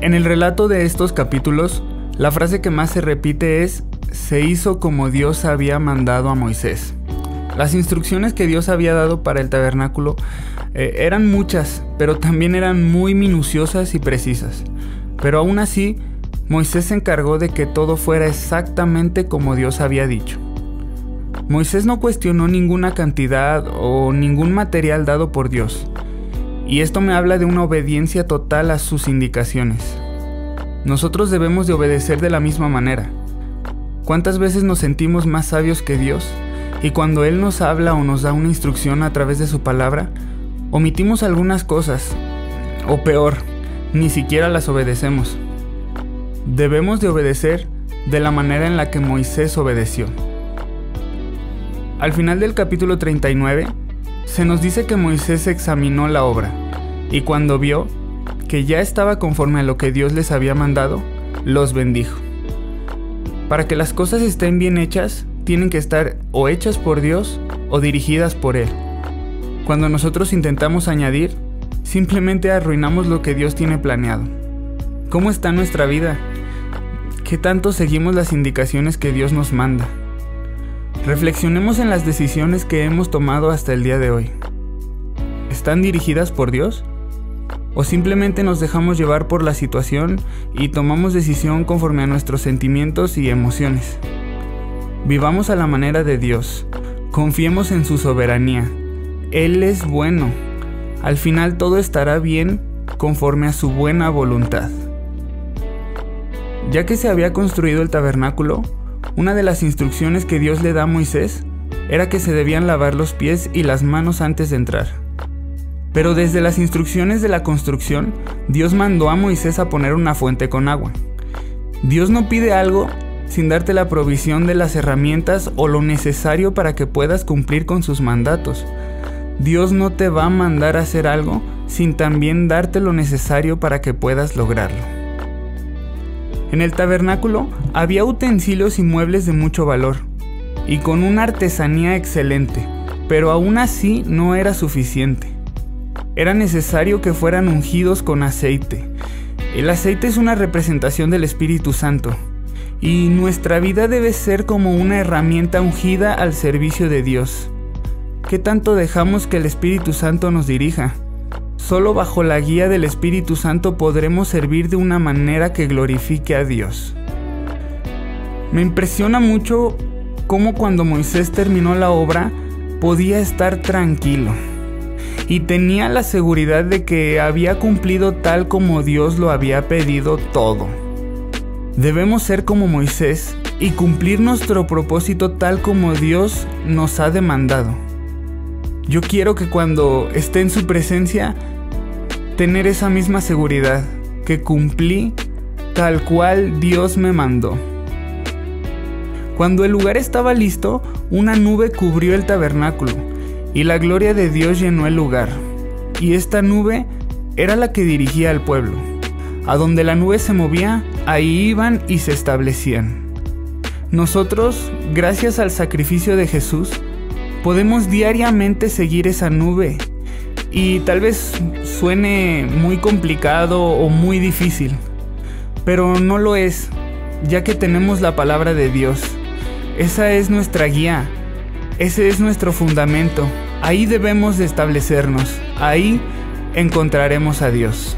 En el relato de estos capítulos, la frase que más se repite es: se hizo como Dios había mandado a Moisés. Las instrucciones que Dios había dado para el tabernáculo eran muchas, pero también eran muy minuciosas y precisas. Pero aún así, Moisés se encargó de que todo fuera exactamente como Dios había dicho. Moisés no cuestionó ninguna cantidad o ningún material dado por Dios, y esto me habla de una obediencia total a sus indicaciones. Nosotros debemos de obedecer de la misma manera. ¿Cuántas veces nos sentimos más sabios que Dios? Y cuando Él nos habla o nos da una instrucción a través de su palabra, omitimos algunas cosas, o peor, ni siquiera las obedecemos. Debemos de obedecer de la manera en la que Moisés obedeció. Al final del capítulo 39, se nos dice que Moisés examinó la obra, y cuando vio que ya estaba conforme a lo que Dios les había mandado, los bendijo. Para que las cosas estén bien hechas, tienen que estar o hechas por Dios o dirigidas por Él. Cuando nosotros intentamos añadir, simplemente arruinamos lo que Dios tiene planeado. ¿Cómo está nuestra vida? ¿Qué tanto seguimos las indicaciones que Dios nos manda? Reflexionemos en las decisiones que hemos tomado hasta el día de hoy. ¿Están dirigidas por Dios? ¿O simplemente nos dejamos llevar por la situación y tomamos decisión conforme a nuestros sentimientos y emociones? Vivamos a la manera de Dios. Confiemos en su soberanía. Él es bueno. Al final todo estará bien conforme a su buena voluntad. Ya que se había construido el tabernáculo, una de las instrucciones que Dios le da a Moisés era que se debían lavar los pies y las manos antes de entrar. Pero desde las instrucciones de la construcción, Dios mandó a Moisés a poner una fuente con agua. Dios no pide algo sin darte la provisión de las herramientas o lo necesario para que puedas cumplir con sus mandatos. Dios no te va a mandar a hacer algo sin también darte lo necesario para que puedas lograrlo. En el tabernáculo había utensilios y muebles de mucho valor, y con una artesanía excelente, pero aún así no era suficiente. Era necesario que fueran ungidos con aceite. El aceite es una representación del Espíritu Santo, y nuestra vida debe ser como una herramienta ungida al servicio de Dios. ¿Qué tanto dejamos que el Espíritu Santo nos dirija? Solo bajo la guía del Espíritu Santo podremos servir de una manera que glorifique a Dios. Me impresiona mucho cómo cuando Moisés terminó la obra podía estar tranquilo y tenía la seguridad de que había cumplido tal como Dios lo había pedido todo. Debemos ser como Moisés y cumplir nuestro propósito tal como Dios nos ha demandado. Yo quiero que cuando esté en su presencia, tener esa misma seguridad, que cumplí tal cual Dios me mandó. Cuando el lugar estaba listo, una nube cubrió el tabernáculo, y la gloria de Dios llenó el lugar. Y esta nube era la que dirigía al pueblo. A donde la nube se movía, ahí iban y se establecían. Nosotros, gracias al sacrificio de Jesús, podemos diariamente seguir esa nube. Y tal vez suene muy complicado o muy difícil, pero no lo es, ya que tenemos la palabra de Dios. Esa es nuestra guía, ese es nuestro fundamento. Ahí debemos de establecernos, ahí encontraremos a Dios.